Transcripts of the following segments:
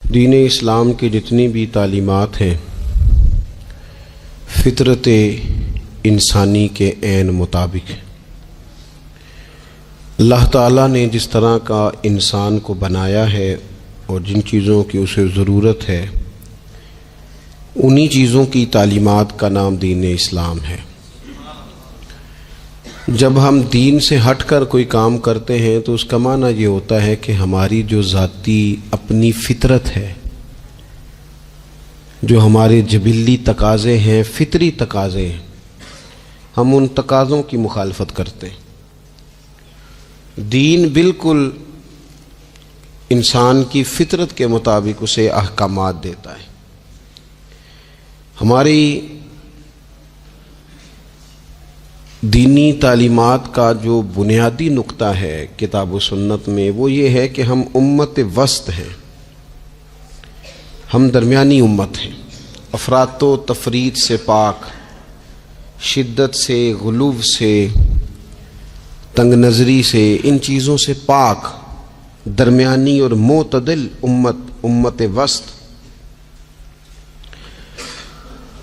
دین اسلام کی جتنی بھی تعلیمات ہیں فطرت انسانی کے عین مطابق ہے۔ اللہ تعالیٰ نے جس طرح کا انسان کو بنایا ہے اور جن چیزوں کی اسے ضرورت ہے انہی چیزوں کی تعلیمات کا نام دین اسلام ہے۔ جب ہم دین سے ہٹ کر کوئی کام کرتے ہیں تو اس کا معنی یہ ہوتا ہے کہ ہماری جو ذاتی اپنی فطرت ہے، جو ہمارے جبلی تقاضے ہیں، فطری تقاضے ہیں، ہم ان تقاضوں کی مخالفت کرتے ہیں۔ دین بالکل انسان کی فطرت کے مطابق اسے احکامات دیتا ہے۔ ہماری دینی تعلیمات کا جو بنیادی نقطہ ہے کتاب و سنت میں وہ یہ ہے کہ ہم امت وسط ہیں، ہم درمیانی امت ہیں، افراط و تفریط سے پاک، شدت سے، غلو سے، تنگ نظری سے، ان چیزوں سے پاک، درمیانی اور معتدل امت وسط۔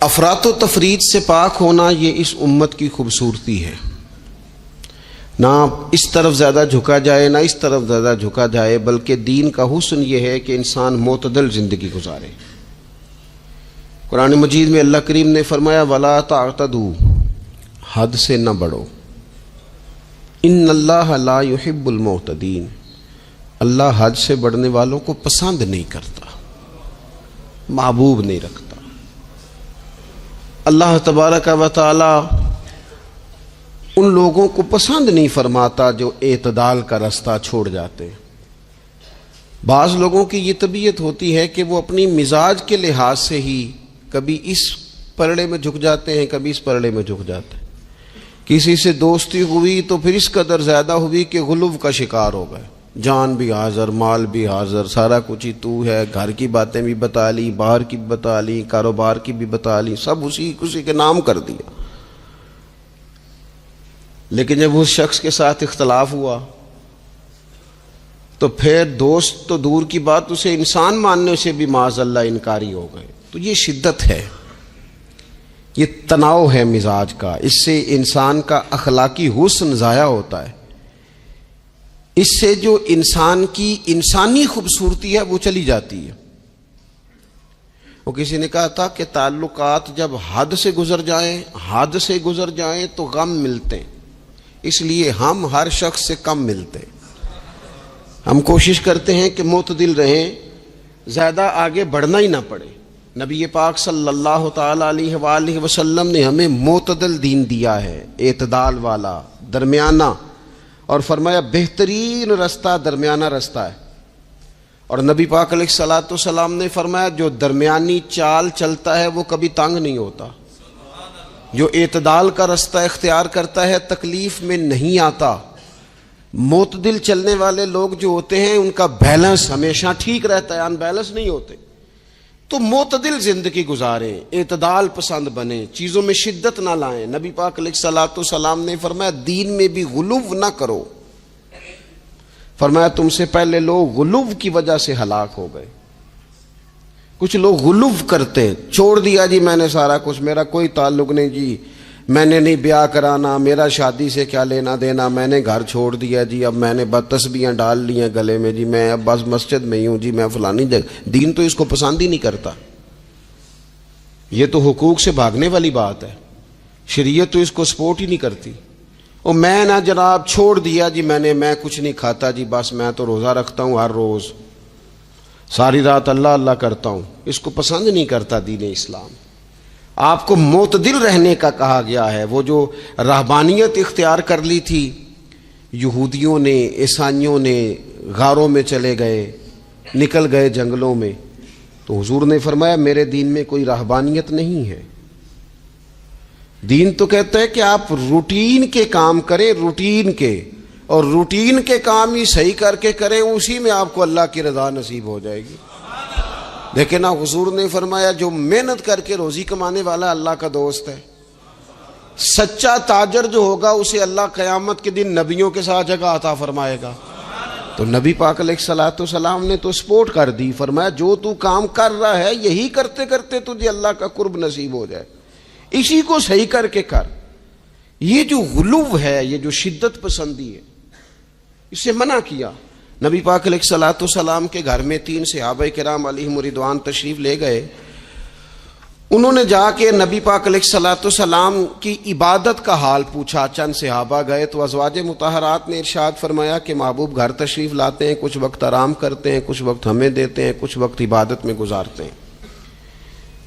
افراط و تفریط سے پاک ہونا یہ اس امت کی خوبصورتی ہے۔ نہ اس طرف زیادہ جھکا جائے نہ اس طرف زیادہ جھکا جائے، بلکہ دین کا حسن یہ ہے کہ انسان معتدل زندگی گزارے۔ قرآن مجید میں اللہ کریم نے فرمایا وَلَا تَعْتَدُوا، حد سے نہ بڑھو، ان اللہ لا يحب المعتدین، اللہ حد سے بڑھنے والوں کو پسند نہیں کرتا، محبوب نہیں رکھتا۔ اللہ تبارک و تعالی ان لوگوں کو پسند نہیں فرماتا جو اعتدال کا رستہ چھوڑ جاتے ہیں۔ بعض لوگوں کی یہ طبیعت ہوتی ہے کہ وہ اپنی مزاج کے لحاظ سے ہی کبھی اس پلڑے میں جھک جاتے ہیں، کبھی اس پلڑے میں جھک جاتے ہیں۔ کسی سے دوستی ہوئی تو پھر اس قدر زیادہ ہوئی کہ غلو کا شکار ہو گئے، جان بھی حاضر، مال بھی حاضر، سارا کچھ ہی تو ہے، گھر کی باتیں بھی بتا لی، باہر کی بھی بتا لی، کاروبار کی بھی بتا لی، سب اسی کے نام کر دیا۔ لیکن جب اس شخص کے ساتھ اختلاف ہوا تو پھر دوست تو دور کی بات، اسے انسان ماننے سے بھی معاذ اللہ انکاری ہو گئے۔ تو یہ شدت ہے، یہ تناؤ ہے مزاج کا، اس سے انسان کا اخلاقی حسن ضائع ہوتا ہے، اس سے جو انسان کی انسانی خوبصورتی ہے وہ چلی جاتی ہے۔ وہ کسی نے کہا تھا کہ تعلقات جب حد سے گزر جائیں تو غم ملتے ہیں، اس لیے ہم ہر شخص سے کم ملتے ہیں۔ ہم کوشش کرتے ہیں کہ معتدل رہیں، زیادہ آگے بڑھنا ہی نہ پڑے۔ نبی پاک صلی اللہ تعالی علیہ وآلہ وسلم نے ہمیں معتدل دین دیا ہے، اعتدال والا، درمیانہ، اور فرمایا بہترین رستہ درمیانہ رستہ ہے۔ اور نبی پاک علیہ الصلوۃ والسلام نے فرمایا جو درمیانی چال چلتا ہے وہ کبھی تنگ نہیں ہوتا، جو اعتدال کا رستہ اختیار کرتا ہے تکلیف میں نہیں آتا۔ معتدل چلنے والے لوگ جو ہوتے ہیں ان کا بیلنس ہمیشہ ٹھیک رہتا ہے، ان بیلنس نہیں ہوتے۔ تو معتدل زندگی گزاریں، اعتدال پسند بنیں، چیزوں میں شدت نہ لائیں۔ نبی پاک علیہ الصلوۃ والسلام نے فرمایا دین میں بھی غلو نہ کرو، فرمایا تم سے پہلے لوگ غلو کی وجہ سے ہلاک ہو گئے۔ کچھ لوگ غلو کرتے ہیں، چھوڑ دیا جی میں نے سارا کچھ، میرا کوئی تعلق نہیں جی، میں نے نہیں بیاہ کرانا، میرا شادی سے کیا لینا دینا، میں نے گھر چھوڑ دیا جی، اب میں نے تسبیحاں ڈال لی ہیں گلے میں جی، میں اب بس مسجد میں ہی ہوں جی، میں فلانی جگہ۔ دین تو اس کو پسند ہی نہیں کرتا، یہ تو حقوق سے بھاگنے والی بات ہے، شریعت تو اس کو سپورٹ ہی نہیں کرتی۔ اور میں نہ جناب چھوڑ دیا جی میں کچھ نہیں کھاتا جی، بس میں تو روزہ رکھتا ہوں ہر روز، ساری رات اللہ اللہ کرتا ہوں، اس کو پسند نہیں کرتا دین اسلام۔ آپ کو معتدل رہنے کا کہا گیا ہے۔ وہ جو رہبانیت اختیار کر لی تھی یہودیوں نے، عیسائیوں نے، غاروں میں چلے گئے، نکل گئے جنگلوں میں، تو حضور نے فرمایا میرے دین میں کوئی رہبانیت نہیں ہے۔ دین تو کہتا ہے کہ آپ روٹین کے کام کریں، روٹین کے، اور روٹین کے کام ہی صحیح کر کے کریں، اسی میں آپ کو اللہ کی رضا نصیب ہو جائے گی۔ لیکن حضور نے فرمایا جو محنت کر کے روزی کمانے والا اللہ کا دوست ہے، سچا تاجر جو ہوگا اسے اللہ قیامت کے دن نبیوں کے ساتھ جگہ عطا فرمائے گا۔ تو نبی پاک علیہ الصلوۃ والسلام نے تو سپورٹ کر دی، فرمایا جو تو کام کر رہا ہے یہی کرتے کرتے تجھے اللہ کا قرب نصیب ہو جائے، اسی کو صحیح کر کے کر۔ یہ جو غلو ہے، یہ جو شدت پسندی ہے، اس سے منع کیا۔ نبی پاک علیہ الصلوۃ والسلام کے گھر میں 3 صحابہ کرام علیہم رضوان تشریف لے گئے۔ انہوں نے جا کے نبی پاک علیہ الصلوۃ والسلام کی عبادت کا حال پوچھا۔ چند صحابہ گئے تو ازواج مطہرات نے ارشاد فرمایا کہ محبوب گھر تشریف لاتے ہیں، کچھ وقت آرام کرتے ہیں، کچھ وقت ہمیں دیتے ہیں، کچھ وقت عبادت میں گزارتے ہیں۔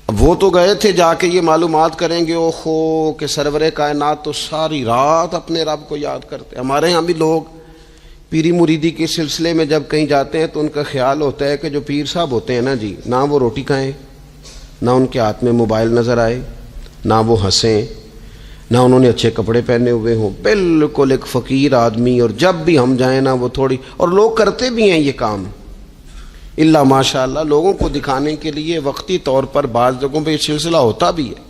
اب وہ تو گئے تھے جا کے یہ معلومات کریں گے اوہو کہ سرور کائنات تو ساری رات اپنے رب کو یاد کرتے ہیں۔ ہمارے ہاں بھی لوگ پیری مریدی کے سلسلے میں جب کہیں جاتے ہیں تو ان کا خیال ہوتا ہے کہ جو پیر صاحب ہوتے ہیں نا جی، نہ وہ روٹی کھائیں، نہ ان کے ہاتھ میں موبائل نظر آئے، نہ وہ ہنسیں، نہ انہوں نے اچھے کپڑے پہنے ہوئے ہوں، بالکل ایک فقیر آدمی، اور جب بھی ہم جائیں نا وہ تھوڑی، اور لوگ کرتے بھی ہیں یہ کام اللہ ماشاء اللہ، لوگوں کو دکھانے کے لیے وقتی طور پر بعض جگہوں پہ یہ سلسلہ ہوتا بھی ہے،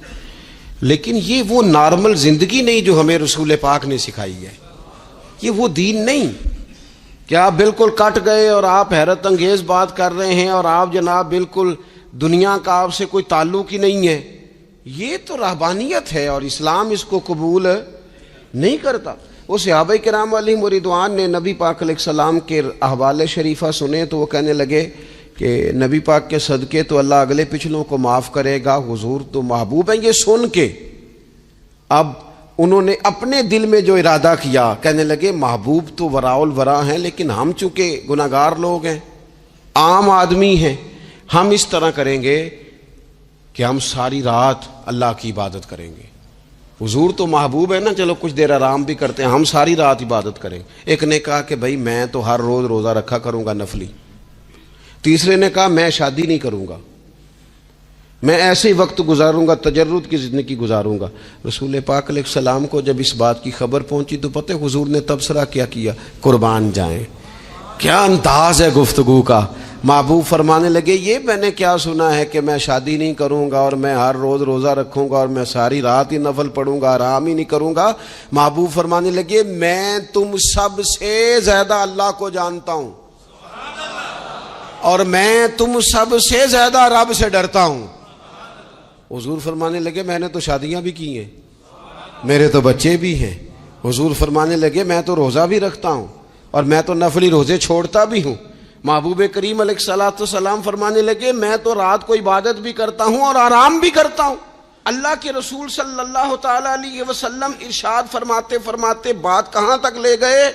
لیکن یہ وہ نارمل زندگی نہیں جو ہمیں رسول پاک نے سکھائی ہے، یہ وہ دین نہیں کہ آپ بالکل کٹ گئے اور آپ حیرت انگیز بات کر رہے ہیں اور آپ جناب بالکل دنیا کا آپ سے کوئی تعلق ہی نہیں ہے۔ یہ تو رہبانیت ہے اور اسلام اس کو قبول نہیں کرتا۔ وہ صحابہ کرام علیہم رضوان نے نبی پاک علیہ السلام کے احوال شریفہ سنے تو وہ کہنے لگے کہ نبی پاک کے صدقے تو اللہ اگلے پچھلوں کو معاف کرے گا، حضور تو محبوب ہیں۔ یہ سن کے اب انہوں نے اپنے دل میں جو ارادہ کیا، کہنے لگے محبوب تو وراء الورا ہیں، لیکن ہم چونکہ گناہگار لوگ ہیں، عام آدمی ہیں، ہم اس طرح کریں گے کہ ہم ساری رات اللہ کی عبادت کریں گے۔ حضور تو محبوب ہے نا، چلو کچھ دیر آرام بھی کرتے ہیں، ہم ساری رات عبادت کریں گے۔ ایک نے کہا کہ بھائی میں تو ہر روز روزہ رکھا کروں گا نفلی۔ تیسرے نے کہا میں شادی نہیں کروں گا، میں ایسے ہی وقت گزاروں گا، تجرد کی زندگی گزاروں گا۔ رسول پاک علیہ السلام کو جب اس بات کی خبر پہنچی تو پتہ حضور نے تبصرہ کیا قربان جائیں، کیا انداز ہے گفتگو کا۔ محبوب فرمانے لگے یہ میں نے کیا سنا ہے کہ میں شادی نہیں کروں گا اور میں ہر روز روزہ رکھوں گا اور میں ساری رات ہی نفل پڑھوں گا، آرام ہی نہیں کروں گا۔ محبوب فرمانے لگے میں تم سب سے زیادہ اللہ کو جانتا ہوں اور میں تم سب سے زیادہ رب سے ڈرتا ہوں۔ حضور فرمانے لگے میں نے تو شادیاں بھی کی ہیں، میرے تو بچے بھی ہیں۔ حضور فرمانے لگے میں تو روزہ بھی رکھتا ہوں اور میں تو نفلی روزے چھوڑتا بھی ہوں۔ محبوب کریم علیہ الصلوۃ والسلام فرمانے لگے میں تو رات کو عبادت بھی کرتا ہوں اور آرام بھی کرتا ہوں۔ اللہ کے رسول صلی اللہ تعالی علیہ وسلم ارشاد فرماتے فرماتے بات کہاں تک لے گئے؟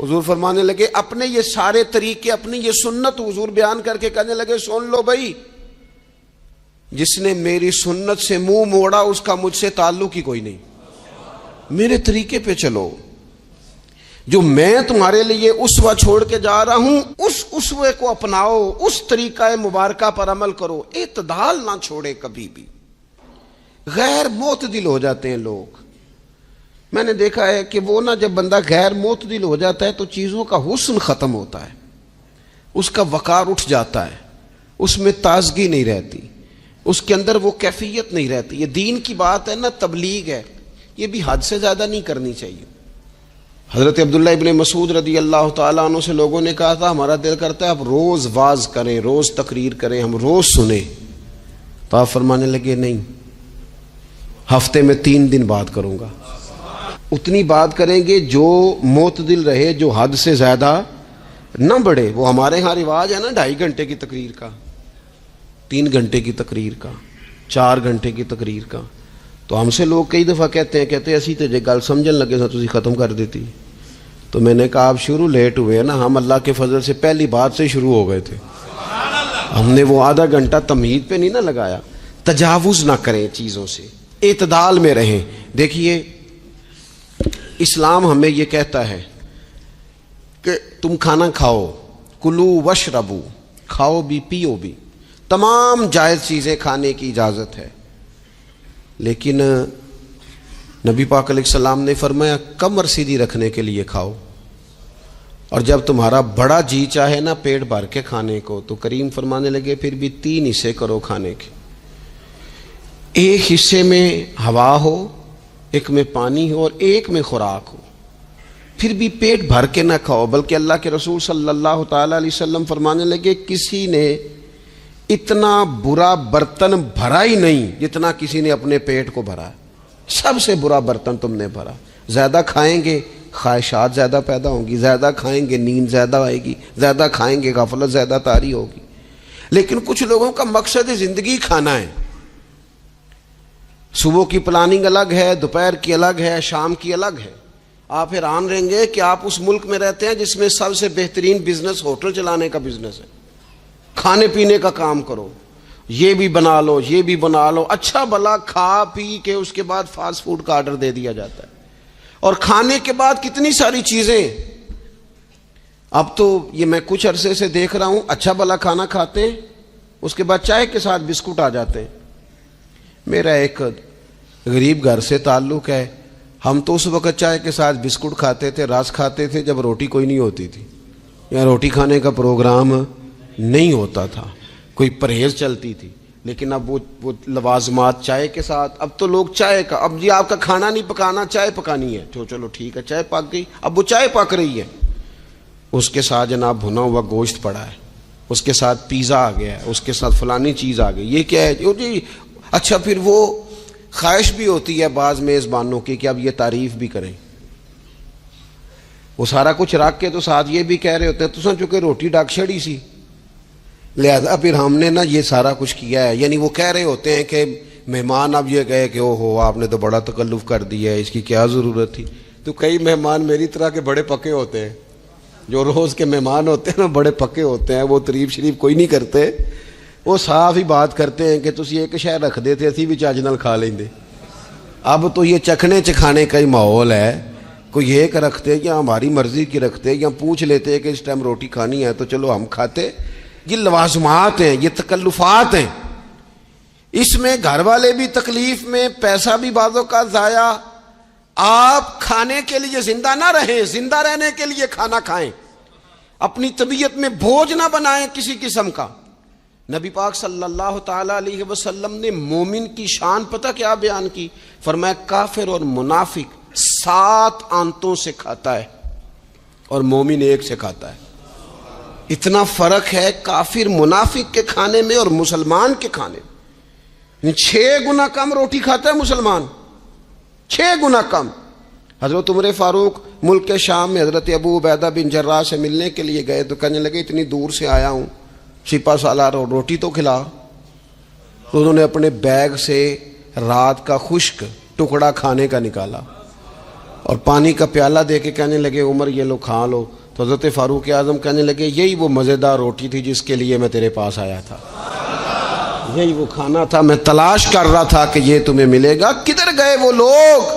حضور فرمانے لگے اپنے یہ سارے طریقے، اپنی یہ سنت حضور بیان کر کے کہنے لگے سن لو بھائی، جس نے میری سنت سے منہ موڑا اس کا مجھ سے تعلق ہی کوئی نہیں، میرے طریقے پہ چلو۔ جو میں تمہارے لیے اسوہ چھوڑ کے جا رہا ہوں اس اسوے کو اپناؤ، اس طریقہ مبارکہ پر عمل کرو، اعتدال نہ چھوڑے کبھی بھی۔ غیر معتدل ہو جاتے ہیں لوگ، میں نے دیکھا ہے کہ وہ نہ جب بندہ غیر معتدل ہو جاتا ہے تو چیزوں کا حسن ختم ہوتا ہے، اس کا وقار اٹھ جاتا ہے، اس میں تازگی نہیں رہتی، اس کے اندر وہ کیفیت نہیں رہتی۔ یہ دین کی بات ہے نا، تبلیغ ہے، یہ بھی حد سے زیادہ نہیں کرنی چاہیے۔ حضرت عبداللہ ابن مسعود رضی اللہ تعالیٰ عنہ سے لوگوں نے کہا تھا ہمارا دل کرتا ہے آپ روز واز کریں، روز تقریر کریں، ہم روز سنیں، تو آپ فرمانے لگے نہیں، ہفتے میں 3 دن بات کروں گا۔ اتنی بات کریں گے جو معتدل رہے، جو حد سے زیادہ نہ بڑھے۔ وہ ہمارے ہاں رواج ہے نا 2.5 گھنٹے کی تقریر کا، 3 گھنٹے کی تقریر کا، 4 گھنٹے کی تقریر کا۔ تو ہم سے لوگ کئی دفعہ کہتے اسی تے جے گل سمجھن لگے تو تسی ختم کر دیتی۔ تو میں نے کہا آپ شروع لیٹ ہوئے نا، ہم اللہ کے فضل سے پہلی بات سے شروع ہو گئے تھے، ہم نے وہ آدھا گھنٹہ تمہید پہ نہیں نہ لگایا۔ تجاوز نہ کریں چیزوں سے، اعتدال میں رہیں۔ دیکھیے اسلام ہمیں یہ کہتا ہے کہ تم کھانا کھاؤ، کلو وشربو، کھاؤ بھی پیو بھی، تمام جائز چیزیں کھانے کی اجازت ہے، لیکن نبی پاک علیہ السلام نے فرمایا کمر سیدھی رکھنے کے لیے کھاؤ، اور جب تمہارا بڑا جی چاہے نا پیٹ بھر کے کھانے کو تو کریم فرمانے لگے پھر بھی 3 حصے کرو کھانے کے، ایک حصے میں ہوا ہو، ایک میں پانی ہو اور ایک میں خوراک ہو۔ پھر بھی پیٹ بھر کے نہ کھاؤ، بلکہ اللہ کے رسول صلی اللہ تعالی علیہ وسلم فرمانے لگے کسی نے اتنا برا برتن بھرا ہی نہیں جتنا کسی نے اپنے پیٹ کو بھرا ہے۔ سب سے برا برتن تم نے بھرا۔ زیادہ کھائیں گے خواہشات زیادہ پیدا ہوں گی، زیادہ کھائیں گے نیند زیادہ آئے گی، زیادہ کھائیں گے غفلت زیادہ طاری ہوگی۔ لیکن کچھ لوگوں کا مقصد زندگی کھانا ہے، صبح کی پلاننگ الگ ہے، دوپہر کی الگ ہے، شام کی الگ ہے۔ آپ حیران رہیں گے کہ آپ اس ملک میں رہتے ہیں جس میں سب سے بہترین بزنس ہوٹل چلانے کا بزنس ہے۔ کھانے پینے کا کام کرو، یہ بھی بنا لو یہ بھی بنا لو، اچھا بھلا کھا پی کے اس کے بعد فاسٹ فوڈ کا آرڈر دے دیا جاتا ہے، اور کھانے کے بعد کتنی ساری چیزیں۔ اب تو یہ میں کچھ عرصے سے دیکھ رہا ہوں، اچھا بھلا کھانا کھاتے ہیں، اس کے بعد چائے کے ساتھ بسکٹ آ جاتے ہیں۔ میرا ایک غریب گھر سے تعلق ہے، ہم تو اس وقت چائے کے ساتھ بسکٹ کھاتے تھے، رس کھاتے تھے جب روٹی کوئی نہیں ہوتی تھی، یا روٹی کھانے کا پروگرام نہیں ہوتا تھا، کوئی پرہیز چلتی تھی۔ لیکن اب وہ لوازمات چائے کے ساتھ، اب تو لوگ چائے کا، اب جی آپ کا کھانا نہیں پکانا چائے پکانی ہے، تو چلو ٹھیک ہے چائے پک گئی، اب وہ چائے پک رہی ہے، اس کے ساتھ جناب بھنا ہوا گوشت پڑا ہے، اس کے ساتھ پیزا آ گیا ہے، اس کے ساتھ فلانی چیز آ گئی، یہ کیا ہے جی؟ اچھا پھر وہ خواہش بھی ہوتی ہے بعض میزبانوں کی کہ اب یہ تعریف بھی کریں، وہ سارا کچھ رکھ کے تو ساتھ یہ بھی کہہ رہے ہوتے ہیں تو چونکہ روٹی ڈاک چھڑی سی، لہذا پھر ہم نے نا یہ سارا کچھ کیا ہے۔ یعنی وہ کہہ رہے ہوتے ہیں کہ مہمان اب یہ کہے کہ او ہو آپ نے تو بڑا تکلف کر دیا ہے، اس کی کیا ضرورت تھی۔ تو کئی مہمان میری طرح کے بڑے پکے ہوتے ہیں، جو روز کے مہمان ہوتے ہیں نا بڑے پکے ہوتے ہیں، وہ تعریف شریف کوئی نہیں کرتے، وہ صاف ہی بات کرتے ہیں کہ تسی ایک شے رکھ دے تے اسی بھی چج نال کھا لیندے۔ اب تو یہ چکھنے چکھانے کا ہی ماحول ہے، کوئی ایک رکھتے یا ہماری مرضی کی رکھتے یا پوچھ لیتے کہ اس ٹائم روٹی کھانی ہے تو چلو ہم کھاتے۔ یہ لوازمات ہیں، یہ تکلفات ہیں، اس میں گھر والے بھی تکلیف میں، پیسہ بھی بعضوں کا ضائع۔ آپ کھانے کے لیے زندہ نہ رہیں، زندہ رہنے کے لیے کھانا کھائیں، اپنی طبیعت میں بوجھ نہ بنائیں کسی قسم کا۔ نبی پاک صلی اللہ تعالی علیہ وسلم نے مومن کی شان پتہ کیا بیان کی؟ فرمایا کافر اور منافق 7 آنتوں سے کھاتا ہے اور مومن 1 سے کھاتا ہے۔ اتنا فرق ہے کافر منافق کے کھانے میں اور مسلمان کے کھانے میں۔ 6 گنا کم روٹی کھاتا ہے مسلمان، 6 گنا کم۔ حضرت عمر فاروق ملک کے شام میں حضرت ابو عبیدہ بن جراح سے ملنے کے لیے گئے تو کہنے لگے اتنی دور سے آیا ہوں، سپہ سالار روٹی تو کھلا۔ تو انہوں نے اپنے بیگ سے رات کا خشک ٹکڑا کھانے کا نکالا اور پانی کا پیالہ دے کے کہنے لگے عمر یہ لو کھا لو۔ تو حضرت فاروق اعظم کہنے لگے یہی وہ مزیدار روٹی تھی جس کے لیے میں تیرے پاس آیا تھا، یہی وہ کھانا تھا، میں تلاش کر رہا تھا کہ یہ تمہیں ملے گا۔ کدھر گئے وہ لوگ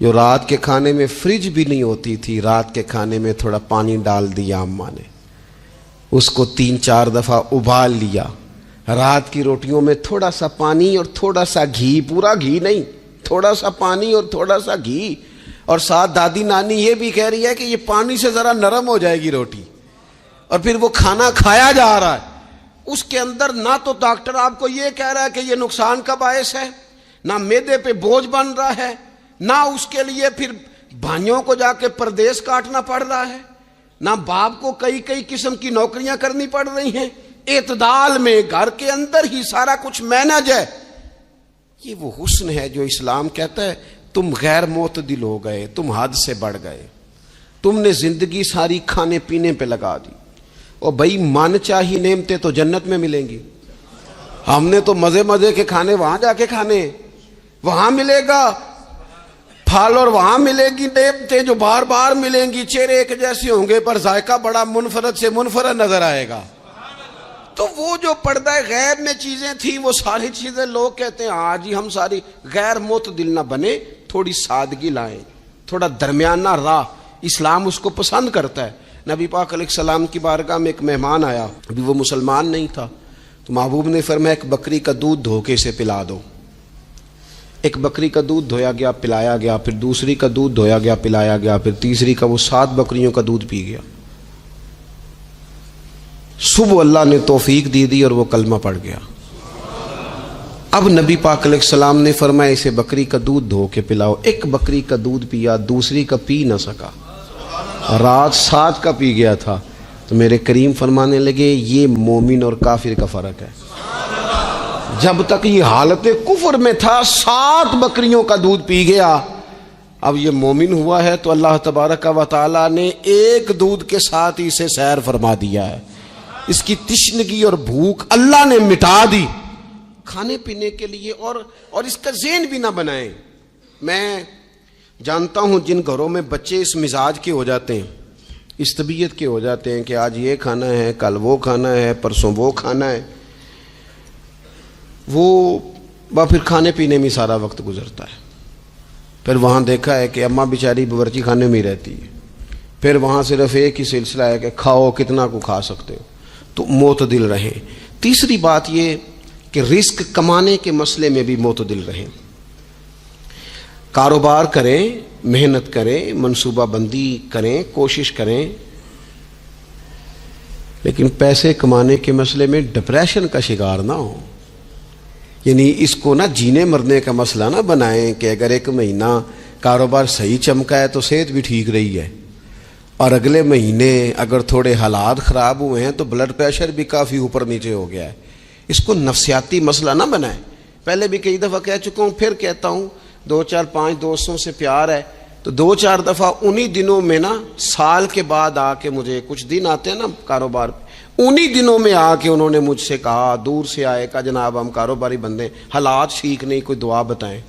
جو رات کے کھانے میں فریج بھی نہیں ہوتی تھی، رات کے کھانے میں تھوڑا پانی ڈال دیا اماں نے، اس کو 3-4 دفعہ ابال لیا، رات کی روٹیوں میں تھوڑا سا پانی اور تھوڑا سا گھی، پورا گھی نہیں، تھوڑا سا پانی اور تھوڑا سا گھی، اور ساتھ دادی نانی یہ بھی کہہ رہی ہے کہ یہ پانی سے ذرا نرم ہو جائے گی روٹی، اور پھر وہ کھانا کھایا جا رہا ہے۔ اس کے اندر نہ تو ڈاکٹر آپ کو یہ کہہ رہا ہے کہ یہ نقصان کا باعث ہے، نہ معدے پہ بوجھ بن رہا ہے، نہ اس کے لیے پھر بھائیوں کو جا کے پردیس کاٹنا پڑ رہا ہے، نہ باپ کو کئی قسم کی نوکریاں کرنی پڑ رہی ہیں، اعتدال میں گھر کے اندر ہی سارا کچھ مینج ہے۔ یہ وہ حسن ہے جو اسلام کہتا ہے تم غیر معتدل ہو گئے، تم حد سے بڑھ گئے، تم نے زندگی ساری کھانے پینے پہ لگا دی۔ اور بھائی من چاہی نعمتیں تو جنت میں ملیں گی، ہم نے تو مزے کے کھانے وہاں جا کے کھانے، وہاں ملے گا پھل اور وہاں ملے گی نعمتیں جو بار بار ملیں گی، چہرے ایک جیسے ہوں گے پر ذائقہ بڑا منفرد سے منفرد نظر آئے گا۔ تو وہ جو پردہ غیب میں چیزیں تھیں وہ ساری چیزیں لوگ کہتے ہیں ہاں جی ہم ساری، غیر معتدل نہ بنے، تھوڑی سادگی لائیں، تھوڑا درمیانہ راہ، اسلام اس کو پسند کرتا ہے۔ نبی پاک علیہ السلام کی بارگاہ میں ایک مہمان آیا، ابھی وہ مسلمان نہیں تھا، تو محبوب نے فرمایا ایک بکری کا دودھ دھو کے اسے پلا دو۔ ایک بکری کا دودھ دھویا گیا، پلایا گیا، پھر دوسری کا دودھ دھویا گیا، پلایا گیا، پھر تیسری کا، وہ 7 بکریوں کا دودھ پی گیا۔ صبح اللہ نے توفیق دی اور وہ کلمہ پڑھ گیا۔ اب نبی پاک علیہ السلام نے فرمایا اسے بکری کا دودھ دھو کے پلاؤ. ایک بکری کا دودھ پیا, دوسری کا پی نہ سکا, رات 7 کا پی گیا تھا. تو میرے کریم فرمانے لگے یہ مومن اور کافر کا فرق ہے. جب تک یہ حالت کفر میں تھا 7 بکریوں کا دودھ پی گیا, اب یہ مومن ہوا ہے تو اللہ تبارک و تعالی نے ایک دودھ کے ساتھ ہی اسے سیر فرما دیا ہے. اس کی تشنگی اور بھوک اللہ نے مٹا دی کھانے پینے کے لیے. اور اس کا ذہن بھی نہ بنائیں. میں جانتا ہوں جن گھروں میں بچے اس مزاج کے ہو جاتے ہیں, اس طبیعت کے ہو جاتے ہیں کہ آج یہ کھانا ہے, کل وہ کھانا ہے, پرسوں وہ کھانا ہے, وہ پھر کھانے پینے میں سارا وقت گزرتا ہے. پھر وہاں دیکھا ہے کہ اماں بیچاری باورچی خانے میں ہی رہتی ہے. پھر وہاں صرف ایک ہی سلسلہ ہے کہ کھاؤ, کتنا کو کھا سکتے ہو. تو معتدل رہیں. تیسری بات یہ کہ رزق کمانے کے مسئلے میں بھی معتدل رہیں. کاروبار کریں, محنت کریں, منصوبہ بندی کریں, کوشش کریں, لیکن پیسے کمانے کے مسئلے میں ڈپریشن کا شکار نہ ہو. یعنی اس کو نہ جینے مرنے کا مسئلہ نہ بنائیں کہ اگر 1 مہینہ کاروبار صحیح چمکا ہے تو صحت بھی ٹھیک رہی ہے, اور اگلے مہینے اگر تھوڑے حالات خراب ہوئے ہیں تو بلڈ پریشر بھی کافی اوپر نیچے ہو گیا ہے. اس کو نفسیاتی مسئلہ نہ بنائیں. پہلے بھی کئی دفعہ کہہ چکا ہوں, پھر کہتا ہوں, 2-4-5 دوستوں سے پیار ہے تو 2-4 دفعہ انہی دنوں میں نا, سال کے بعد آ کے مجھے کچھ دن آتے ہیں نا کاروبار پہ, انہی دنوں میں آ کے انہوں نے مجھ سے کہا, دور سے آئے, کہا جناب ہم کاروباری بندے, حالات ٹھیک نہیں, کوئی دعا بتائیں.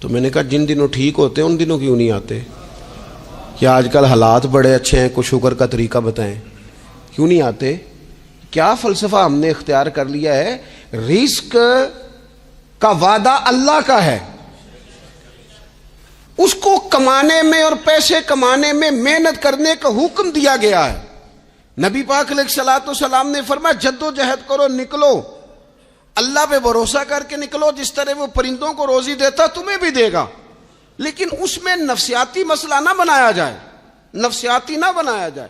تو میں نے کہا جن دنوں ٹھیک ہوتے ہیں ان دنوں کیوں نہیں آتے؟ کیا آج کل حالات بڑے اچھے ہیں, کچھ شکر کا طریقہ بتائیں, کیوں نہیں آتے؟ کیا فلسفہ ہم نے اختیار کر لیا ہے. رزق کا وعدہ اللہ کا ہے, اس کو کمانے میں اور پیسے کمانے میں محنت کرنے کا حکم دیا گیا ہے. نبی پاک علیہ الصلوۃ والسلام نے فرمایا جد و جہد کرو, نکلو, اللہ پہ بھروسہ کر کے نکلو. جس طرح وہ پرندوں کو روزی دیتا تمہیں بھی دے گا, لیکن اس میں نفسیاتی مسئلہ نہ بنایا جائے, نفسیاتی نہ بنایا جائے.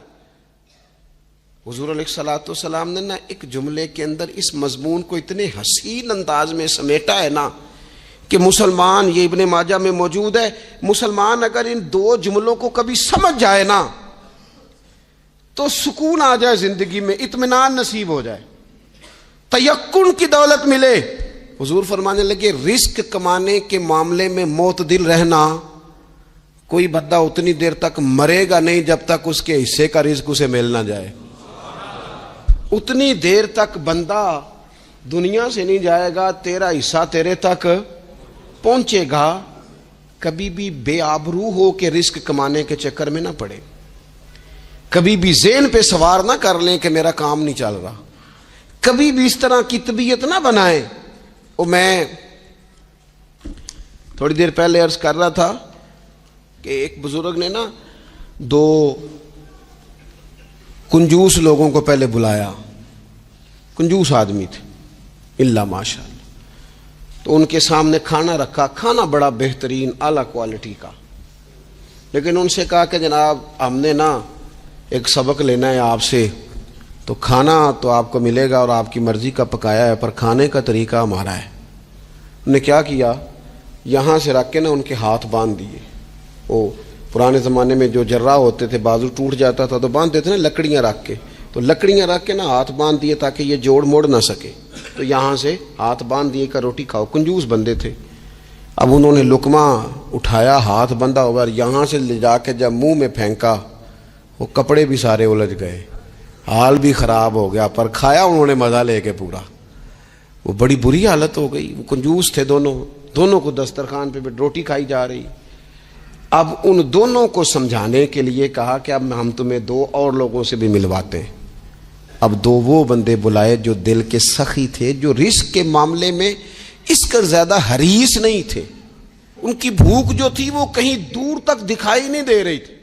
حضور علیہ الصلوۃ والسلام نے نا ایک جملے کے اندر اس مضمون کو اتنے حسین انداز میں سمیٹا ہے نا کہ مسلمان, یہ ابن ماجہ میں موجود ہے, مسلمان اگر ان 2 جملوں کو کبھی سمجھ جائے نا تو سکون آ جائے زندگی میں, اطمینان نصیب ہو جائے, تیقن کی دولت ملے. حضور فرمانے لگے رزق کمانے کے معاملے میں معتدل رہنا. کوئی بندہ اتنی دیر تک مرے گا نہیں جب تک اس کے حصے کا رزق اسے مل نہ جائے. اتنی دیر تک بندہ دنیا سے نہیں جائے گا, تیرا حصہ تیرے تک پہنچے گا. کبھی بھی بے آبرو ہو کے رزق کمانے کے چکر میں نہ پڑے. کبھی بھی ذہن پہ سوار نہ کر لیں کہ میرا کام نہیں چل رہا. کبھی بھی اس طرح کی طبیعت نہ بنائیں. میں تھوڑی دیر پہلے عرض کر رہا تھا کہ ایک بزرگ نے نا 2 کنجوس لوگوں کو پہلے بلایا, کنجوس آدمی تھے اللہ ماشاء اللہ. تو ان کے سامنے کھانا رکھا, کھانا بڑا بہترین اعلیٰ کوالٹی کا, لیکن ان سے کہا کہ جناب ہم نے نا ایک سبق لینا ہے آپ سے, تو کھانا تو آپ کو ملے گا اور آپ کی مرضی کا پکایا ہے, پر کھانے کا طریقہ ہمارا ہے. انہوں نے کیا کیا, یہاں سے رکھ کے نا ان کے ہاتھ باندھ دیے. وہ پرانے زمانے میں جو جرہ ہوتے تھے, بازو ٹوٹ جاتا تھا تو باندھ دیتے نا لکڑیاں رکھ کے, تو لکڑیاں رکھ کے نا ہاتھ باندھ دیے تاکہ یہ جوڑ موڑ نہ سکے. تو یہاں سے ہاتھ باندھ دیے کہ روٹی کھاؤ. کنجوس بندے تھے. اب انہوں نے لقمہ اٹھایا, ہاتھ بندھا ہوا, یہاں سے لے جا کے جب منہ میں پھینکا, وہ کپڑے بھی سارے الجھ گئے, حال بھی خراب ہو گیا, پر کھایا انہوں نے مزہ لے کے پورا. وہ بڑی بری حالت ہو گئی. وہ کنجوس تھے دونوں کو دسترخوان پہ روٹی کھائی جا رہی. اب ان دونوں کو سمجھانے کے لیے کہا کہ اب ہم تمہیں 2 اور لوگوں سے بھی ملواتے ہیں. اب 2 وہ بندے بلائے جو دل کے سخی تھے, جو رزق کے معاملے میں اس کا زیادہ حریص نہیں تھے. ان کی بھوک جو تھی وہ کہیں دور تک دکھائی نہیں دے رہی تھی.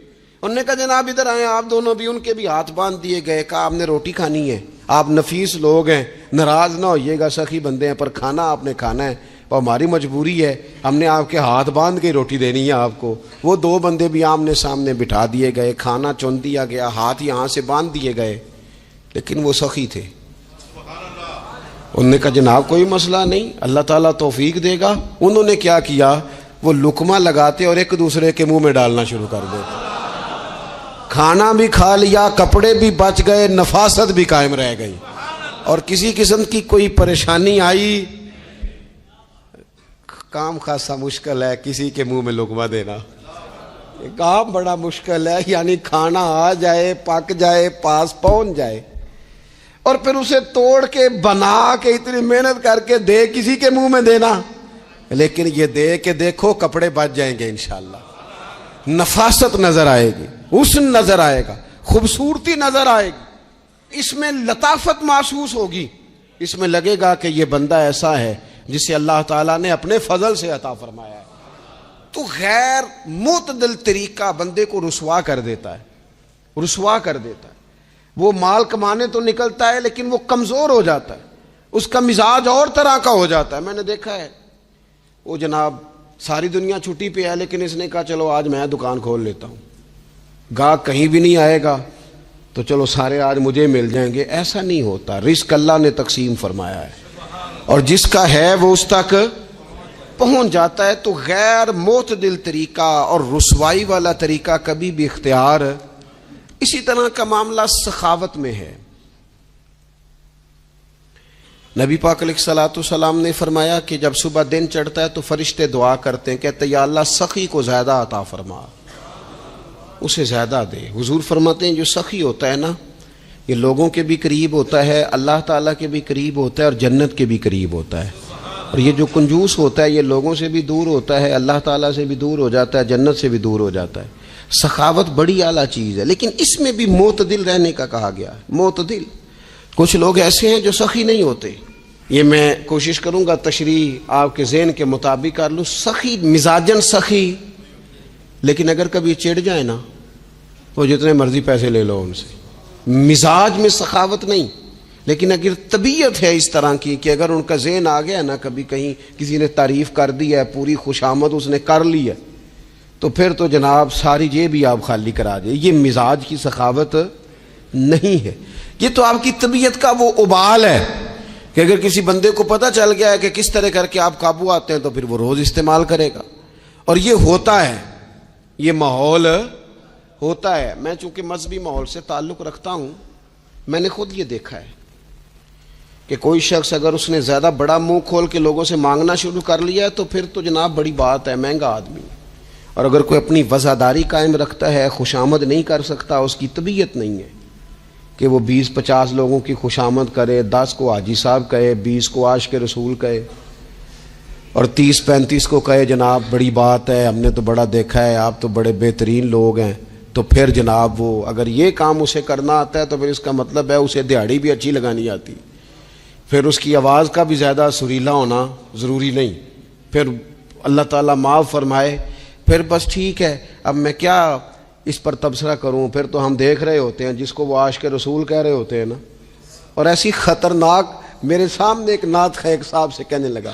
انہوں نے کہا جناب ادھر آئیں آپ دونوں بھی. ان کے بھی ہاتھ باندھ دیے گئے. کہا آپ نے روٹی کھانی ہے, آپ نفیس لوگ ہیں, ناراض نہ ہوئیے گا, سخی بندے ہیں, پر کھانا آپ نے کھانا ہے, اور ہماری مجبوری ہے, ہم نے آپ کے ہاتھ باندھ کے روٹی دینی ہے آپ کو. وہ 2 بندے بھی آمنے سامنے بٹھا دیے گئے, کھانا چن دیا گیا, ہاتھ یہاں سے باندھ دیے گئے, لیکن وہ سخی تھے. انہوں نے کہا جناب کوئی مسئلہ نہیں، اللہ تعالیٰ توفیق دے گا۔ انہوں نے کیا کیا، وہ لقمہ لگاتے اور ایک دوسرے کے منہ میں ڈالنا شروع کر دیتے، کھانا بھی کھا لیا، کپڑے بھی بچ گئے، نفاست بھی قائم رہ گئی، اور کسی قسم کی کوئی پریشانی آئی، کام خاصا مشکل ہے کسی کے منہ میں لقمہ دینا، کام بڑا مشکل ہے، یعنی کھانا آ جائے، پک جائے، پاس پہنچ جائے، اور پھر اسے توڑ کے بنا کے اتنی محنت کر کے دے کسی کے منہ میں دینا، لیکن یہ دے کے دیکھو کپڑے بچ جائیں گے انشاءاللہ، نفاست نظر آئے گی، حسن نظر آئے گا، خوبصورتی نظر آئے گی، اس میں لطافت محسوس ہوگی، اس میں لگے گا کہ یہ بندہ ایسا ہے جسے اللہ تعالیٰ نے اپنے فضل سے عطا فرمایا ہے۔ تو غیر معتدل طریقہ بندے کو رسوا کر دیتا ہے، رسوا کر دیتا ہے، وہ مال کمانے تو نکلتا ہے لیکن وہ کمزور ہو جاتا ہے، اس کا مزاج اور طرح کا ہو جاتا ہے۔ میں نے دیکھا ہے، وہ جناب ساری دنیا چھٹی پہ ہے لیکن اس نے کہا چلو آج میں دکان کھول لیتا ہوں، گاہک کہیں بھی نہیں آئے گا تو چلو سارے آج مجھے مل جائیں گے۔ ایسا نہیں ہوتا، رزق اللہ نے تقسیم فرمایا ہے، اور جس کا ہے وہ اس تک پہنچ جاتا ہے۔ تو غیر معتدل طریقہ اور رسوائی والا طریقہ کبھی بھی اختیار، اسی طرح کا معاملہ سخاوت میں ہے۔ نبی پاک علیہ الصلوۃ والسلام نے فرمایا کہ جب صبح دن چڑھتا ہے تو فرشتے دعا کرتے ہیں، کہتے ہیں یا اللہ سخی کو زیادہ عطا فرما، اسے زیادہ دے۔ حضور فرماتے ہیں جو سخی ہوتا ہے نا، یہ لوگوں کے بھی قریب ہوتا ہے، اللہ تعالیٰ کے بھی قریب ہوتا ہے، اور جنت کے بھی قریب ہوتا ہے۔ اور یہ جو کنجوس ہوتا ہے یہ لوگوں سے بھی دور ہوتا ہے، اللہ تعالیٰ سے بھی دور ہو جاتا ہے، جنت سے بھی دور ہو جاتا ہے۔ سخاوت بڑی اعلیٰ چیز ہے، لیکن اس میں بھی معتدل رہنے کا کہا گیا ہے۔ معتدل، کچھ لوگ ایسے ہیں جو سخی نہیں ہوتے، یہ میں کوشش کروں گا تشریح آپ کے ذہن کے مطابق کر لوں۔ سخی مزاجن سخی، لیکن اگر کبھی چڑ جائے نا، وہ جتنے مرضی پیسے لے لو ان سے، مزاج میں سخاوت نہیں، لیکن اگر طبیعت ہے اس طرح کی کہ اگر ان کا ذہن آ گیا نا، کبھی کہیں کسی نے تعریف کر دی ہے، پوری خوشامد اس نے کر لی ہے، تو پھر تو جناب ساری جیب بھی آپ خالی کرا دے۔ یہ مزاج کی سخاوت نہیں ہے، یہ تو آپ کی طبیعت کا وہ ابال ہے کہ اگر کسی بندے کو پتہ چل گیا ہے کہ کس طرح کر کے آپ قابو آتے ہیں تو پھر وہ روز استعمال کرے گا، اور یہ ہوتا ہے، یہ ماحول ہوتا ہے۔ میں چونکہ مذہبی ماحول سے تعلق رکھتا ہوں، میں نے خود یہ دیکھا ہے کہ کوئی شخص اگر اس نے زیادہ بڑا منہ کھول کے لوگوں سے مانگنا شروع کر لیا ہے تو پھر تو جناب بڑی بات ہے، مہنگا آدمی۔ اور اگر کوئی اپنی وفاداری قائم رکھتا ہے، خوشامد نہیں کر سکتا، اس کی طبیعت نہیں ہے کہ وہ 20-50 لوگوں کی خوشامد کرے، 10 کو حاجی صاحب کہے، 20 کو عاشق رسول کہے، اور 30-35 کو کہے جناب بڑی بات ہے، ہم نے تو بڑا دیکھا ہے، آپ تو بڑے بہترین لوگ ہیں۔ تو پھر جناب وہ اگر یہ کام اسے کرنا آتا ہے تو پھر اس کا مطلب ہے اسے دہاڑی بھی اچھی لگانی آتی، پھر اس کی آواز کا بھی زیادہ سریلا ہونا ضروری نہیں، پھر اللہ تعالیٰ معاف فرمائے، پھر بس ٹھیک ہے، اب میں کیا اس پر تبصرہ کروں، پھر تو ہم دیکھ رہے ہوتے ہیں جس کو وہ عاشق رسول کہہ رہے ہوتے ہیں نا، اور ایسی خطرناک، میرے سامنے ایک نعت خیق صاحب سے کہنے لگا،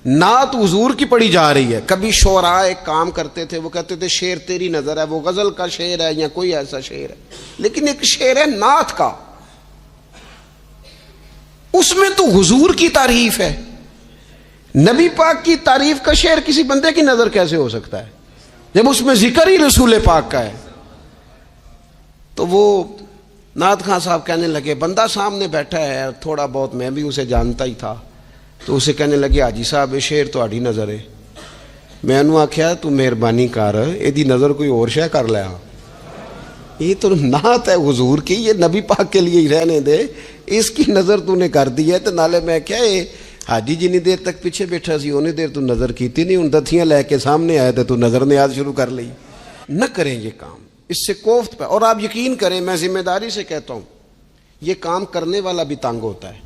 نعت حضور کی پڑھی جا رہی ہے۔ کبھی شعراء ایک کام کرتے تھے، وہ کہتے تھے شعر تیری نظر ہے، وہ غزل کا شعر ہے یا کوئی ایسا شعر ہے، لیکن ایک شعر ہے نعت کا، اس میں تو حضور کی تعریف ہے، نبی پاک کی تعریف کا شعر کسی بندے کی نظر کیسے ہو سکتا ہے جب اس میں ذکر ہی رسول پاک کا ہے؟ تو وہ نعت خان صاحب کہنے لگے، بندہ سامنے بیٹھا ہے، تھوڑا بہت میں بھی اسے جانتا ہی تھا، تو اسے کہنے لگے حاجی صاحب یہ شعر تہاڈی نظر ہے۔ میں انہوں آخیا تو مہربانی کر، ایدی نظر کوئی اور شے کر لیا، یہ تو نعت ہے حضور کی، یہ نبی پاک کے لیے ہی رہنے دے، اس کی نظر تو نے کر دی ہے۔ تو نالے میں کیا حاجی جنی دیر تک پیچھے بیٹھا سی اونی دیر تو نظر کیتی نہیں، ان دتھیاں لے کے سامنے آئے تو نظر نیاز شروع کر لی۔ نہ کریں یہ کام، اس سے کوفت پہ، اور آپ یقین کریں میں ذمہ داری سے کہتا ہوں، یہ کام کرنے والا بھی تنگ ہوتا ہے،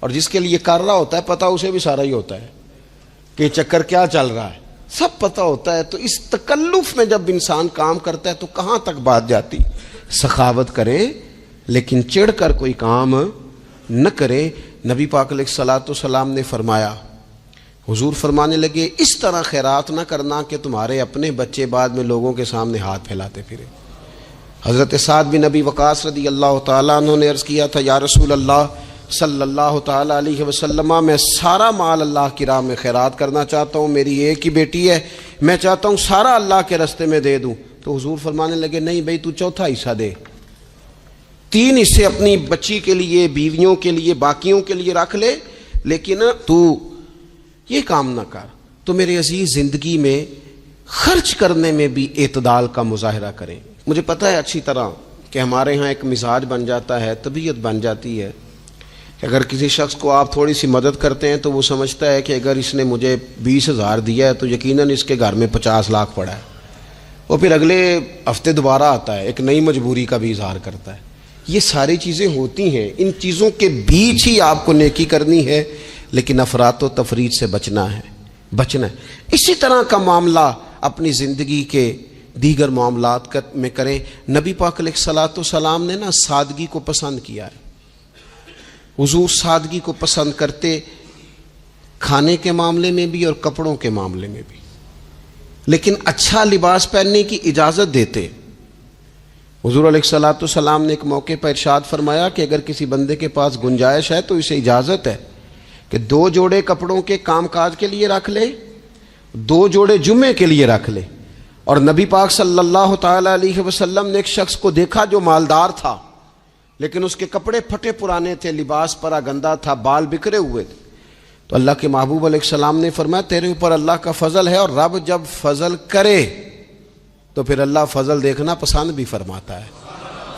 اور جس کے لیے کر رہا ہوتا ہے پتہ اسے بھی سارا ہی ہوتا ہے کہ چکر کیا چل رہا ہے، سب پتہ ہوتا ہے۔ تو اس تکلف میں جب انسان کام کرتا ہے تو کہاں تک بات جاتی۔ سخاوت کریں لیکن چڑھ کر کوئی کام نہ کریں۔ نبی پاک علیہ الصلوۃ والسلام نے فرمایا، حضور فرمانے لگے اس طرح خیرات نہ کرنا کہ تمہارے اپنے بچے بعد میں لوگوں کے سامنے ہاتھ پھیلاتے پھرے۔ حضرت سعد بن ابی وقاص رضی اللہ تعالیٰ عنہ نے عرض کیا تھا، یا رسول اللہ صلی اللہ تعالی علیہ وسلم میں سارا مال اللہ کی راہ میں خیرات کرنا چاہتا ہوں، میری ایک ہی بیٹی ہے، میں چاہتا ہوں سارا اللہ کے راستے میں دے دوں۔ تو حضور فرمانے لگے نہیں بھائی تو چوتھا حصہ دے، 3 حصے اپنی بچی کے لیے، بیویوں کے لیے، باقیوں کے لیے رکھ لے، لیکن تو یہ کام نہ کر۔ تو میرے عزیز زندگی میں خرچ کرنے میں بھی اعتدال کا مظاہرہ کریں۔ مجھے پتہ ہے اچھی طرح کہ ہمارے ہاں ایک مزاج بن جاتا ہے، طبیعت بن جاتی ہے کہ اگر کسی شخص کو آپ تھوڑی سی مدد کرتے ہیں تو وہ سمجھتا ہے کہ اگر اس نے مجھے 20,000 دیا ہے تو یقیناً اس کے گھر میں 50 لاکھ پڑا ہے، وہ پھر اگلے ہفتے دوبارہ آتا ہے، ایک نئی مجبوری کا بھی اظہار کرتا ہے۔ یہ ساری چیزیں ہوتی ہیں، ان چیزوں کے بیچ ہی آپ کو نیکی کرنی ہے، لیکن افراط و تفریط سے بچنا ہے۔ اسی طرح کا معاملہ اپنی زندگی کے دیگر معاملات میں کریں۔ نبی پاک علیہ الصلوۃ والسلام نے نا سادگی کو پسند کیا ہے، حضور سادگی کو پسند کرتے، کھانے کے معاملے میں بھی اور کپڑوں کے معاملے میں بھی، لیکن اچھا لباس پہننے کی اجازت دیتے۔ حضور علیہ الصلوۃ والسلام نے ایک موقع پر ارشاد فرمایا کہ اگر کسی بندے کے پاس گنجائش ہے تو اسے اجازت ہے کہ 2 جوڑے کپڑوں کے کام کاج کے لیے رکھ لے، 2 جوڑے جمعے کے لیے رکھ لے۔ اور نبی پاک صلی اللہ تعالی علیہ وسلم نے ایک شخص کو دیکھا جو مالدار تھا، لیکن اس کے کپڑے پھٹے پرانے تھے، لباس پرا گندا تھا، بال بکھرے ہوئے تھے۔ تو اللہ کے محبوب علیہ السلام نے فرمایا تیرے اوپر اللہ کا فضل ہے، اور رب جب فضل کرے تو پھر اللہ فضل دیکھنا پسند بھی فرماتا ہے۔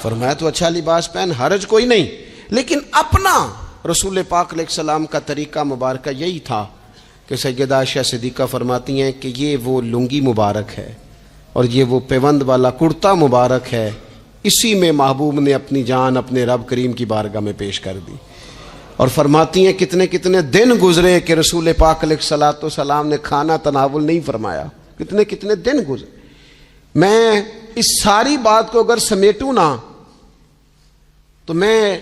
فرمایا تو اچھا لباس پہن، حرج کوئی نہیں، لیکن اپنا رسول پاک علیہ السلام کا طریقہ مبارکہ یہی تھا کہ سیدہ عائشہ صدیقہ فرماتی ہیں کہ یہ وہ لنگی مبارک ہے اور یہ وہ پیوند والا کرتا مبارک ہے، اسی میں محبوب نے اپنی جان اپنے رب کریم کی بارگاہ میں پیش کر دی۔ اور فرماتی ہیں کتنے کتنے دن گزرے کہ رسول پاک علیہ الصلوۃ والسلام نے کھانا تناول نہیں فرمایا، کتنے کتنے دن گزرے۔ میں اس ساری بات کو اگر سمیٹوں نا تو میں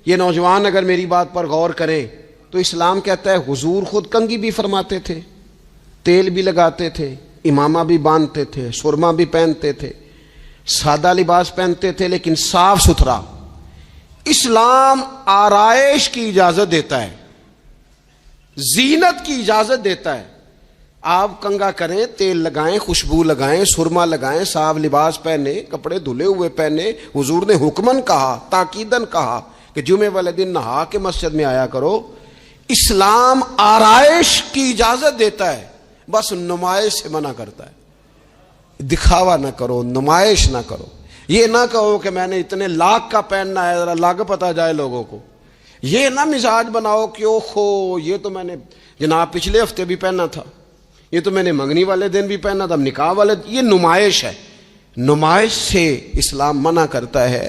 یہ نوجوان اگر میری بات پر غور کریں تو اسلام کہتا ہے حضور خود کنگھی بھی فرماتے تھے، تیل بھی لگاتے تھے، امامہ بھی باندھتے تھے، سرما بھی پہنتے تھے، سادہ لباس پہنتے تھے لیکن صاف ستھرا۔ اسلام آرائش کی اجازت دیتا ہے، زینت کی اجازت دیتا ہے۔ آپ کنگھا کریں، تیل لگائیں، خوشبو لگائیں، سرما لگائیں، صاف لباس پہنے، کپڑے دھلے ہوئے پہنے۔ حضور نے حکمن کہا، تاکیدن کہا کہ جمعے والے دن نہا کے مسجد میں آیا کرو۔ اسلام آرائش کی اجازت دیتا ہے، بس نمائش سے منع کرتا ہے۔ دکھاوا نہ کرو، نمائش نہ کرو۔ یہ نہ کہو کہ میں نے اتنے لاکھ کا پہننا ہے، ذرا لاگ پتہ جائے لوگوں کو۔ یہ نہ مزاج بناؤ کہ اوہو یہ تو میں نے جناب پچھلے ہفتے بھی پہنا تھا، یہ تو میں نے منگنی والے دن بھی پہنا تھا، نکاح والے۔ یہ نمائش ہے، نمائش سے اسلام منع کرتا ہے۔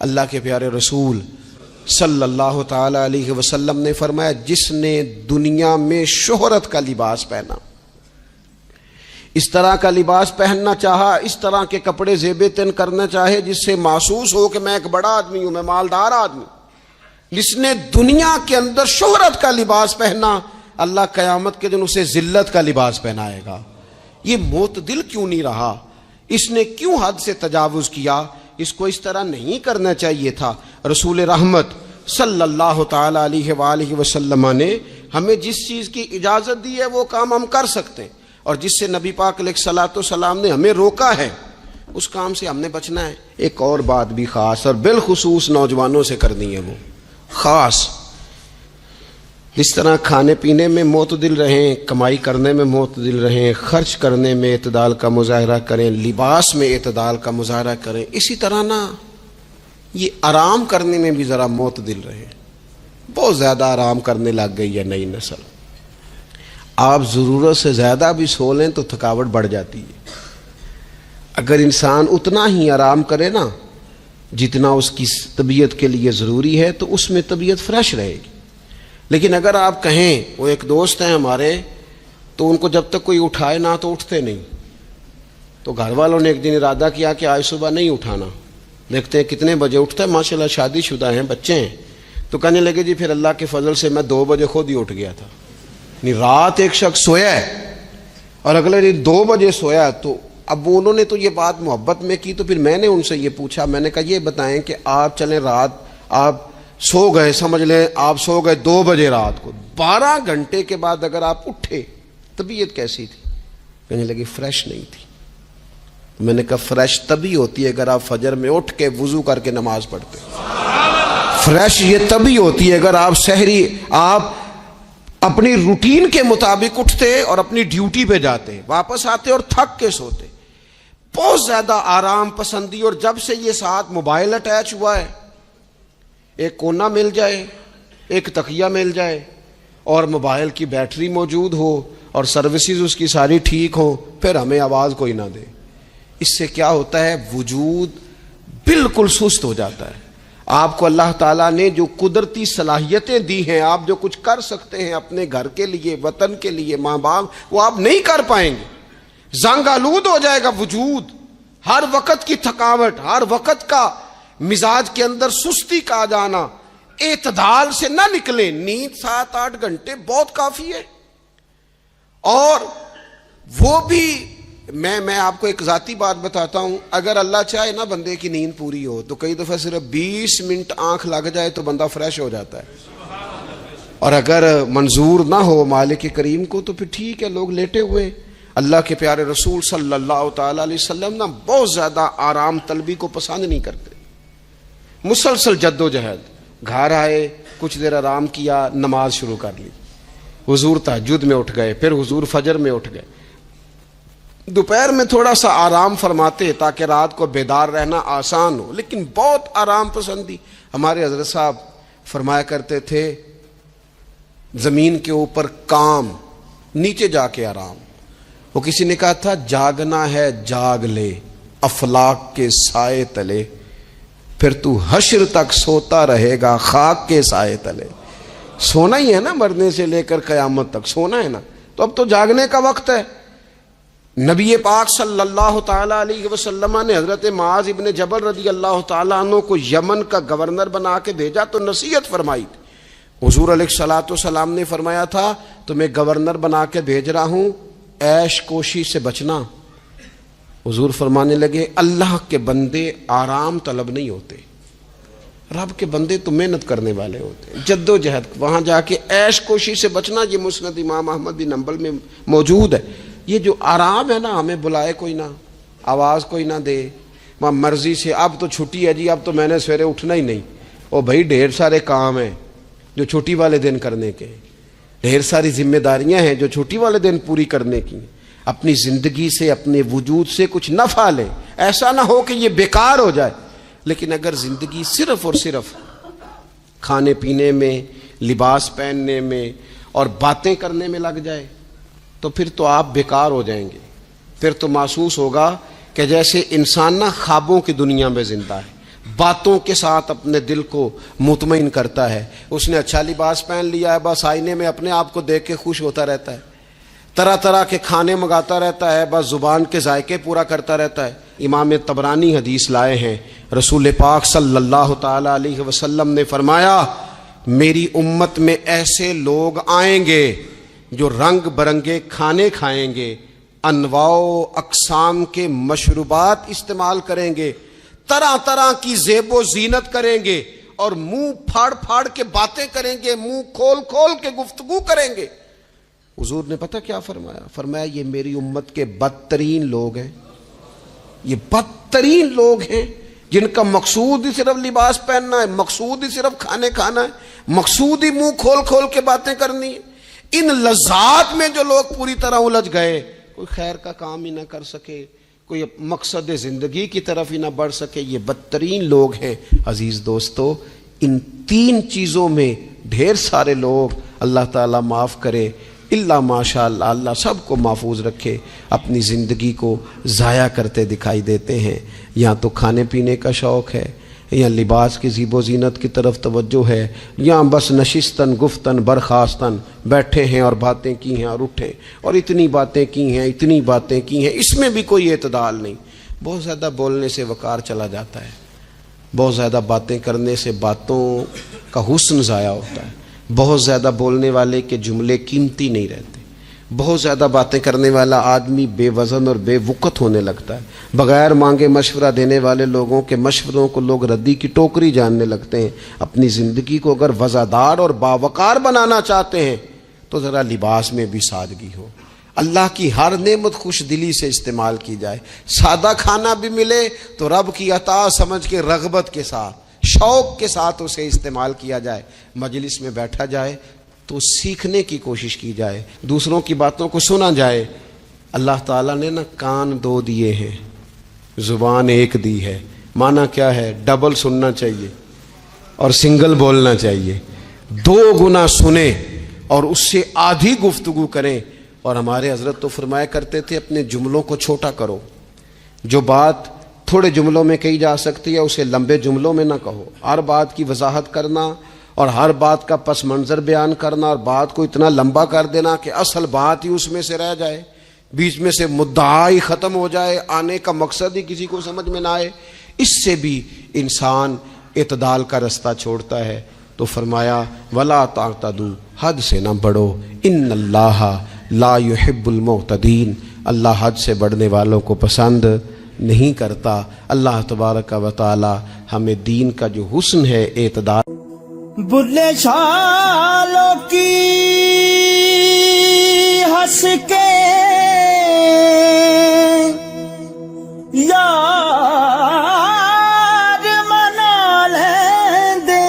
اللہ کے پیارے رسول صلی اللہ تعالی علیہ وسلم نے فرمایا جس نے دنیا میں شہرت کا لباس پہنا، اس طرح کا لباس پہننا چاہا، اس طرح کے کپڑے زیب تن کرنا چاہے جس سے محسوس ہو کہ میں ایک بڑا آدمی ہوں، میں مالدار آدمی، جس نے دنیا کے اندر شہرت کا لباس پہنا، اللہ قیامت کے دن اسے ذلت کا لباس پہنائے گا۔ یہ معتدل کیوں نہیں رہا؟ اس نے کیوں حد سے تجاوز کیا؟ اس کو اس طرح نہیں کرنا چاہیے تھا۔ رسول رحمت صلی اللہ تعالی علیہ وآلہ وسلم نے ہمیں جس چیز کی اجازت دی ہے وہ کام ہم کر سکتے ہیں، اور جس سے نبی پاک علیہ الصلوۃ والسلام نے ہمیں روکا ہے اس کام سے ہم نے بچنا ہے۔ ایک اور بات بھی خاص اور بالخصوص نوجوانوں سے کرنی ہے، وہ خاص اس طرح کھانے پینے میں معتدل رہیں، کمائی کرنے میں معتدل رہیں، خرچ کرنے میں اعتدال کا مظاہرہ کریں، لباس میں اعتدال کا مظاہرہ کریں، اسی طرح نا یہ آرام کرنے میں بھی ذرا معتدل رہیں۔ بہت زیادہ آرام کرنے لگ گئی ہے نئی نسل، آپ ضرورت سے زیادہ بھی سو لیں تو تھکاوٹ بڑھ جاتی ہے۔ اگر انسان اتنا ہی آرام کرے نا جتنا اس کی طبیعت کے لیے ضروری ہے تو اس میں طبیعت فریش رہے گی۔ لیکن اگر آپ کہیں، وہ ایک دوست ہیں ہمارے، تو ان کو جب تک کوئی اٹھائے نہ تو اٹھتے نہیں، تو گھر والوں نے ایک دن ارادہ کیا کہ آج صبح نہیں اٹھانا، دیکھتے ہیں کتنے بجے اٹھتا ہے، ماشاءاللہ شادی شدہ ہیں، بچے ہیں، تو کہنے لگے جی پھر اللہ کے فضل سے میں 2 بجے خود ہی اٹھ گیا تھا۔ رات ایک شخص سویا ہے اور اگلے دن 2 بجے سویا، تو اب انہوں نے تو یہ بات محبت میں کی، تو پھر میں نے ان سے یہ پوچھا، میں نے کہا یہ بتائیں کہ آپ چلیں رات آپ سو گئے، سمجھ لیں آپ سو گئے 2 بجے رات کو، 12 گھنٹے کے بعد اگر آپ اٹھے طبیعت کیسی تھی؟ کہنے لگی فریش نہیں تھی۔ میں نے کہا فریش تبھی ہوتی ہے اگر آپ فجر میں اٹھ کے وضو کر کے نماز پڑھتے، فریش یہ تبھی ہوتی ہے اگر آپ سحری آپ اپنی روٹین کے مطابق اٹھتے اور اپنی ڈیوٹی پہ جاتے، واپس آتے اور تھک کے سوتے۔ بہت زیادہ آرام پسندی، اور جب سے یہ ساتھ موبائل اٹیچ ہوا ہے، ایک کونا مل جائے، ایک تکیہ مل جائے اور موبائل کی بیٹری موجود ہو اور سروسز اس کی ساری ٹھیک ہو، پھر ہمیں آواز کوئی نہ دے۔ اس سے کیا ہوتا ہے؟ وجود بالکل سست ہو جاتا ہے۔ آپ کو اللہ تعالیٰ نے جو قدرتی صلاحیتیں دی ہیں، آپ جو کچھ کر سکتے ہیں اپنے گھر کے لیے، وطن کے لیے، ماں باپ، وہ آپ نہیں کر پائیں گے۔ زنگ آلود ہو جائے گا وجود، ہر وقت کی تھکاوٹ، ہر وقت کا مزاج کے اندر سستی کا آ جانا، اعتدال سے نہ نکلیں۔ نیند 7-8 گھنٹے بہت کافی ہے۔ اور وہ بھی میں آپ کو ایک ذاتی بات بتاتا ہوں، اگر اللہ چاہے نا بندے کی نیند پوری ہو تو کئی دفعہ صرف 20 منٹ آنکھ لگ جائے تو بندہ فریش ہو جاتا ہے۔ اور اگر منظور نہ ہو مالک کریم کو تو پھر ٹھیک ہے، لوگ لیٹے ہوئے۔ اللہ کے پیارے رسول صلی اللہ تعالی علیہ وسلم نا بہت زیادہ آرام طلبی کو پسند نہیں کرتے، مسلسل جد و جہد۔ گھر آئے، کچھ دیر آرام کیا، نماز شروع کر لی، حضور تہجد میں اٹھ گئے، پھر حضور فجر میں اٹھ گئے، دوپہر میں تھوڑا سا آرام فرماتے تاکہ رات کو بیدار رہنا آسان ہو، لیکن بہت آرام پسندی۔ ہمارے حضرت صاحب فرمایا کرتے تھے زمین کے اوپر کام، نیچے جا کے آرام۔ وہ کسی نے کہا تھا جاگنا ہے جاگ لے افلاک کے سائے تلے، پھر تو حشر تک سوتا رہے گا خاک کے سائے تلے۔ سونا ہی ہے نا، مرنے سے لے کر قیامت تک سونا ہے نا، تو اب تو جاگنے کا وقت ہے۔ نبی پاک صلی اللہ تعالی علیہ وسلم نے حضرت معاذ ابن جبل رضی اللہ تعالیٰ عنہ کو یمن کا گورنر بنا کے بھیجا تو نصیحت فرمائی تھی۔ حضور علیہ الصلوۃ والسلام نے فرمایا تھا تمہیں گورنر بنا کے بھیج رہا ہوں، عیش کوشی سے بچنا۔ حضور فرمانے لگے اللہ کے بندے آرام طلب نہیں ہوتے، رب کے بندے تو محنت کرنے والے ہوتے ہیں، جد و جہد۔ وہاں جا کے عیش کوشی سے بچنا، یہ مسند امام احمد بن حنبل میں موجود ہے۔ یہ جو آرام ہے نا، ہمیں بلائے کوئی نہ، آواز کوئی نہ دے، وہاں مرضی سے اب تو چھٹی ہے جی، اب تو میں نے سویرے اٹھنا ہی نہیں۔ او بھائی ڈھیر سارے کام ہیں جو چھٹی والے دن کرنے کے، ڈھیر ساری ذمہ داریاں ہیں جو چھٹی والے دن پوری کرنے کی۔ اپنی زندگی سے، اپنے وجود سے کچھ نفع لیں، ایسا نہ ہو کہ یہ بیکار ہو جائے۔ لیکن اگر زندگی صرف اور صرف کھانے پینے میں، لباس پہننے میں اور باتیں کرنے میں لگ جائے تو پھر تو آپ بیکار ہو جائیں گے۔ پھر تو محسوس ہوگا کہ جیسے انسان نہ خوابوں کی دنیا میں زندہ ہے، باتوں کے ساتھ اپنے دل کو مطمئن کرتا ہے۔ اس نے اچھا لباس پہن لیا ہے، بس آئینے میں اپنے آپ کو دیکھ کے خوش ہوتا رہتا ہے، طرح طرح کے کھانے منگاتا رہتا ہے، بس زبان کے ذائقے پورا کرتا رہتا ہے۔ امام طبرانی حدیث لائے ہیں، رسول پاک صلی اللہ تعالی علیہ وسلم نے فرمایا میری امت میں ایسے لوگ آئیں گے جو رنگ برنگے کھانے کھائیں گے، انواع و اقسام کے مشروبات استعمال کریں گے، طرح طرح کی زیب و زینت کریں گے، اور منہ پھاڑ پھاڑ کے باتیں کریں گے، منہ کھول کھول کے گفتگو کریں گے۔ حضور نے پتہ کیا فرمایا؟ فرمایا یہ میری امت کے بدترین لوگ ہیں، یہ بدترین لوگ ہیں جن کا مقصود ہی صرف لباس پہننا ہے، مقصود ہی صرف کھانے کھانا ہے، مقصود ہی منہ کھول کھول کے باتیں کرنی ہے۔ ان لذات میں جو لوگ پوری طرح الجھ گئے، کوئی خیر کا کام ہی نہ کر سکے، کوئی مقصد زندگی کی طرف ہی نہ بڑھ سکے، یہ بدترین لوگ ہیں۔ عزیز دوستو، ان 3 چیزوں میں ڈھیر سارے لوگ، اللہ تعالیٰ معاف کرے اللہ ماشاء اللہ، اللہ سب کو محفوظ رکھے، اپنی زندگی کو ضائع کرتے دکھائی دیتے ہیں۔ یا تو کھانے پینے کا شوق ہے، یا لباس کی زیب و زینت کی طرف توجہ ہے، یا بس نشستن گفتن برخاستن بیٹھے ہیں اور باتیں کی ہیں اور اٹھے اور اتنی باتیں کی ہیں، اتنی باتیں کی ہیں، اس میں بھی کوئی اعتدال نہیں۔ بہت زیادہ بولنے سے وقار چلا جاتا ہے، بہت زیادہ باتیں کرنے سے باتوں کا حسن ضائع ہوتا ہے، بہت زیادہ بولنے والے کے جملے قیمتی نہیں رہتے، بہت زیادہ باتیں کرنے والا آدمی بے وزن اور بے وقت ہونے لگتا ہے. بغیر مانگے مشورہ دینے والے لوگوں کے مشوروں کو لوگ ردی کی ٹوکری جاننے لگتے ہیں. اپنی زندگی کو اگر وزادار اور باوقار بنانا چاہتے ہیں تو ذرا لباس میں بھی سادگی ہو. اللہ کی ہر نعمت خوش دلی سے استعمال کی جائے. سادہ کھانا بھی ملے تو رب کی عطا سمجھ کے رغبت کے ساتھ شوق کے ساتھ اسے استعمال کیا جائے. مجلس میں بیٹھا جائے تو سیکھنے کی کوشش کی جائے, دوسروں کی باتوں کو سنا جائے. اللہ تعالیٰ نے نا کان 2 دیے ہیں, زبان 1 دی ہے. معنی کیا ہے؟ ڈبل سننا چاہیے اور سنگل بولنا چاہیے. 2 گنا سنیں اور اس سے آدھی گفتگو کریں. اور ہمارے حضرت تو فرمایا کرتے تھے اپنے جملوں کو چھوٹا کرو. جو بات تھوڑے جملوں میں کہی جا سکتی ہے اسے لمبے جملوں میں نہ کہو. ہر بات کی وضاحت کرنا اور ہر بات کا پس منظر بیان کرنا اور بات کو اتنا لمبا کر دینا کہ اصل بات ہی اس میں سے رہ جائے, بیچ میں سے مدعا ہی ختم ہو جائے, آنے کا مقصد ہی کسی کو سمجھ میں نہ آئے, اس سے بھی انسان اعتدال کا رستہ چھوڑتا ہے. تو فرمایا ولا تعتدوا, حد سے نہ بڑھو. ان اللہ لا يحب المعتدین, اللہ حد سے بڑھنے والوں کو پسند نہیں کرتا. اللہ تبارک و تعالی ہمیں دین کا جو حسن ہے اعتدال. بلے شالوں کی ہنس کے یار منا لیں دے,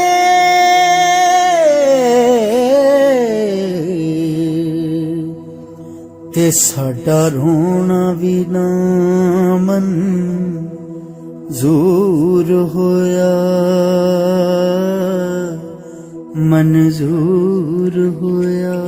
تے ساڈا رونا بھی نہ منظور ہویا, منظور ہویا.